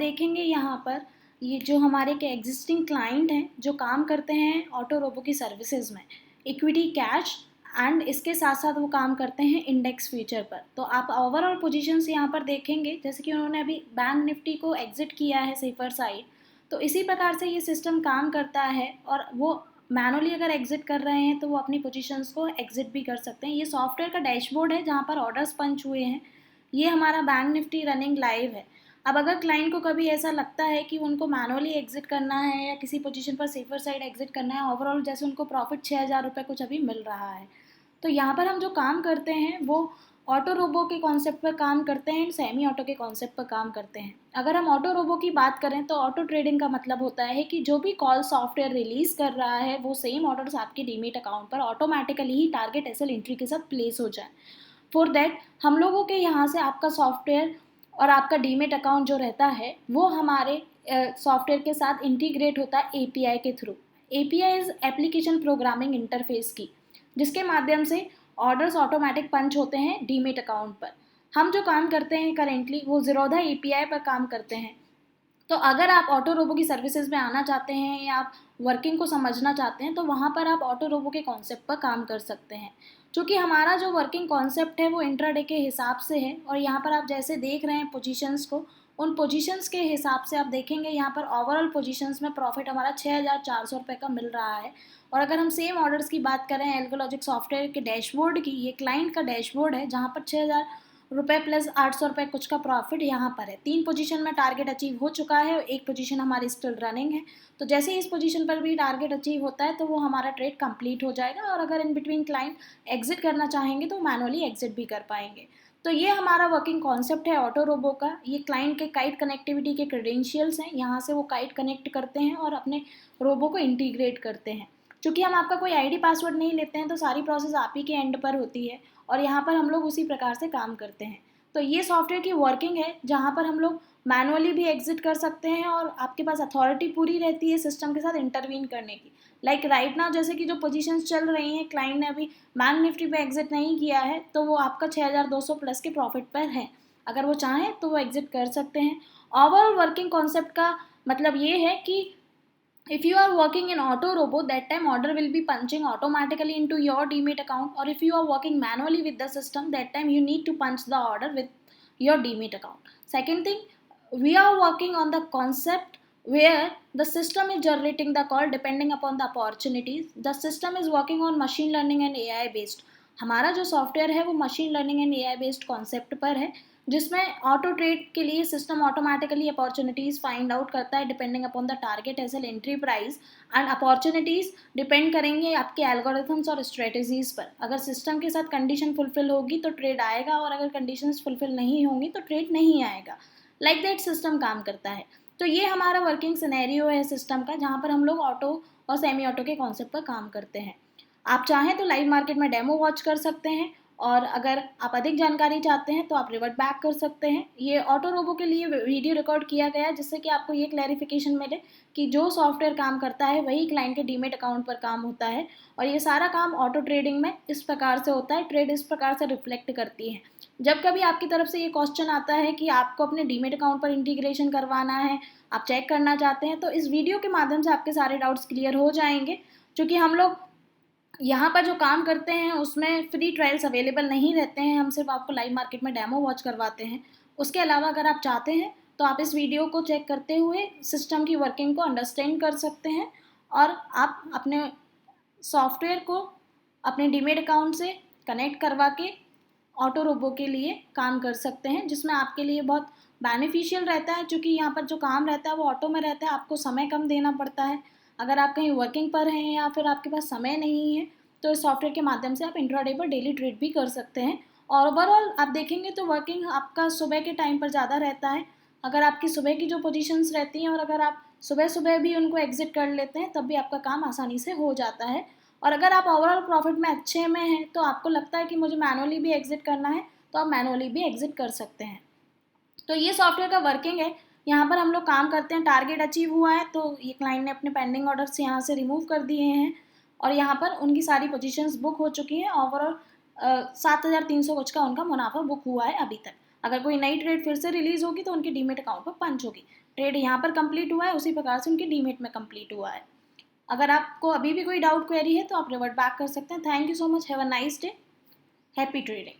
देखेंगे यहाँ पर ये जो हमारे के एग्जिस्टिंग क्लाइंट हैं जो काम करते हैं ऑटो रोबो की सर्विसेज में, इक्विटी कैश एंड इसके साथ साथ वो काम करते हैं इंडेक्स फ्यूचर पर। तो आप ओवरऑल पोजीशंस यहाँ पर देखेंगे, जैसे कि उन्होंने अभी बैंक निफ्टी को एग्जिट किया है सेफर साइड, तो इसी प्रकार से ये सिस्टम काम करता है। और वो मैनुअली अगर एग्जिट कर रहे हैं तो वो अपनी पोजीशंस को एग्जिट भी कर सकते हैं। ये सॉफ्टवेयर का डैशबोर्ड है जहाँ पर ऑर्डर्स पंच हुए हैं। ये हमारा बैंक निफ्टी रनिंग लाइव है। अब अगर क्लाइंट को कभी ऐसा लगता है कि उनको मैनुअली एग्जिट करना है या किसी पोजीशन पर सेफर साइड एग्जिट करना है, ओवरऑल जैसे उनको प्रॉफिट 6,000 रुपये कुछ अभी मिल रहा है, तो यहाँ पर हम जो काम करते हैं वो ऑटो रोबो के कॉन्सेप्ट पर काम करते हैं एंड सेमी ऑटो के कॉन्सेप्ट पर काम करते हैं। अगर हम ऑटो रोबो की बात करें तो ऑटो ट्रेडिंग का मतलब होता है कि जो भी कॉल सॉफ्टवेयर रिलीज कर रहा है वो सेम ऑर्डर्स आपके डीमेट अकाउंट पर ऑटोमेटिकली ही टारगेट एसएल एंट्री के साथ प्लेस हो जाए। फॉर दैट हम लोगों के यहाँ से आपका सॉफ्टवेयर और आपका डीमेट अकाउंट जो रहता है वो हमारे सॉफ्टवेयर के साथ इंटीग्रेट होता है एपीआई के through. API is application programming interface की, जिसके माध्यम से ऑर्डर्स ऑटोमेटिक पंच होते हैं डीमेट अकाउंट पर। हम जो काम करते हैं करेंटली वो ज़ीरोधा एपीआई पर काम करते हैं। तो अगर आप ऑटो रोबो की सर्विसेज में आना चाहते हैं या आप वर्किंग को समझना चाहते हैं तो वहाँ पर आप ऑटो रोबो के कॉन्सेप्ट पर काम कर सकते हैं। क्योंकि हमारा जो वर्किंग कॉन्सेप्ट है वो इंट्राडे के हिसाब से है, और यहाँ पर आप जैसे देख रहे हैं पोजीशंस को, उन पोजीशंस के हिसाब से आप देखेंगे यहाँ पर ओवरऑल पोजीशंस में प्रॉफिट हमारा 6,400 रुपये का मिल रहा है। और अगर हम सेम ऑर्डर्स की बात करें एल्गोलॉजिक सॉफ्टवेयर के डैशबोर्ड की, ये क्लाइंट का डैशबोर्ड है जहाँ पर 6,000 रुपये प्लस 800 रुपये कुछ का प्रॉफिट यहाँ पर है। 3 पोजीशन में टारगेट अचीव हो चुका है और 1 पोजीशन हमारी स्टिल रनिंग है। तो जैसे ही इस पोजीशन पर भी टारगेट अचीव होता है तो वो हमारा ट्रेड कंप्लीट हो जाएगा, और अगर इन बिटवीन क्लाइंट एग्जिट करना चाहेंगे तो मैनुअली एग्जिट भी कर पाएंगे। तो ये हमारा वर्किंग कॉन्सेप्ट है ऑटो रोबो का। ये क्लाइंट के काइट कनेक्टिविटी के क्रेडेंशियल्स हैं, यहाँ से वो काइट कनेक्ट करते हैं और अपने रोबो को इंटीग्रेट करते हैं। चूँकि हम आपका कोई आईडी पासवर्ड नहीं लेते हैं तो सारी प्रोसेस आप ही के एंड पर होती है, और यहाँ पर हम लोग उसी प्रकार से काम करते हैं। तो ये सॉफ्टवेयर की वर्किंग है जहाँ पर हम लोग मैनुअली भी एग्जिट कर सकते हैं और आपके पास अथॉरिटी पूरी रहती है सिस्टम के साथ इंटरवीन करने की। लाइक राइट नाउ जैसे कि जो पोजीशंस चल रही हैं, क्लाइंट ने अभी बैंक निफ्टी पे एग्जिट नहीं किया है तो वो आपका 6,200 प्लस के प्रॉफिट पर है। अगर वो चाहें तो वो एग्जिट कर सकते हैं। ओवरऑल वर्किंग कॉन्सेप्ट का मतलब ये है कि if you are working in auto robo, that time order will be punching automatically into your demat account, or if you are working manually with the system, that time you need to punch the order with your demat account. Second thing, we are working on the concept where the system is generating the call depending upon the opportunities. The system is working on machine learning and AI based. हमारा जो software है वो machine learning and AI based concept पर है, जिसमें auto trade के लिए system automatically opportunities find out करता है depending upon the target as L entry price. And opportunities depend करेंगे आपके एल्गोरिथम्स और स्ट्रेटजीज़ पर। अगर सिस्टम के साथ कंडीशन फुलफिल होगी तो ट्रेड आएगा, और अगर कंडीशंस फुलफिल नहीं होंगी तो ट्रेड नहीं आएगा। लाइक दैट सिस्टम काम करता है। तो ये हमारा वर्किंग सिनेरियो है सिस्टम का, जहाँ पर हम लोग ऑटो और सेमी ऑटो के कॉन्सेप्ट पर काम करते हैं। आप चाहें तो लाइव मार्केट में डेमो वॉच कर सकते हैं, और अगर आप अधिक जानकारी चाहते हैं तो आप रिवर्ट बैक कर सकते हैं। ये ऑटो रोबो के लिए वीडियो रिकॉर्ड किया गया है जिससे कि आपको ये क्लैरिफिकेशन मिले कि जो सॉफ्टवेयर काम करता है वही क्लाइंट के डीमेट अकाउंट पर काम होता है, और ये सारा काम ऑटो ट्रेडिंग में इस प्रकार से होता है। ट्रेड इस प्रकार से रिफ्लेक्ट करती है। जब कभी आपकी तरफ से ये क्वेश्चन आता है कि आपको अपने डीमेट अकाउंट पर इंटीग्रेशन करवाना है, आप चेक करना चाहते हैं, तो इस वीडियो के माध्यम से आपके सारे डाउट्स क्लियर हो जाएंगे। क्योंकि हम लोग यहाँ पर जो काम करते हैं उसमें फ्री ट्रायल्स अवेलेबल नहीं रहते हैं, हम सिर्फ आपको लाइव मार्केट में डेमो वॉच करवाते हैं। उसके अलावा अगर आप चाहते हैं तो आप इस वीडियो को चेक करते हुए सिस्टम की वर्किंग को अंडरस्टैंड कर सकते हैं, और आप अपने सॉफ्टवेयर को अपने डीमेट अकाउंट से कनेक्ट करवा के ऑटो रोबो के लिए काम कर सकते हैं, जिसमें आपके लिए बहुत बेनिफिशियल रहता है। क्योंकि यहाँ पर जो काम रहता है वो ऑटो में रहता है, आपको समय कम देना पड़ता है। अगर आप कहीं वर्किंग पर हैं या फिर आपके पास समय नहीं है तो इस सॉफ्टवेयर के माध्यम से आप इंट्राडे पर डेली ट्रेड भी कर सकते हैं। और ओवरऑल आप देखेंगे तो वर्किंग आपका सुबह के टाइम पर ज़्यादा रहता है। अगर आपकी सुबह की जो पोजीशंस रहती हैं और अगर आप सुबह सुबह भी उनको एग्जिट कर लेते हैं तब भी आपका काम आसानी से हो जाता है। और अगर आप ओवरऑल प्रॉफिट में अच्छे में हैं तो आपको लगता है कि मुझे मैनुअली भी एग्जिट करना है तो आप मैनुअली भी एग्जिट कर सकते हैं। तो ये सॉफ्टवेयर का वर्किंग है। यहाँ पर हम लोग काम करते हैं, टारगेट अचीव हुआ है तो ये क्लाइंट ने अपने पेंडिंग ऑर्डर्स यहाँ से रिमूव कर दिए हैं, और यहाँ पर उनकी सारी पोजीशंस बुक हो चुकी हैं। ओवरऑल 7,300 कुछ का उनका मुनाफा बुक हुआ है अभी तक। अगर कोई नई ट्रेड फिर से रिलीज होगी तो उनके डीमेट अकाउंट पर पंच होगी। ट्रेड यहाँ पर कंप्लीट हुआ है उसी प्रकार से उनके डीमेट में कंप्लीट हुआ है। अगर आपको अभी भी कोई डाउट क्वेरी है तो आप रिवर्ट बैक कर सकते हैं। Thank you so much, have a nice day, happy trading.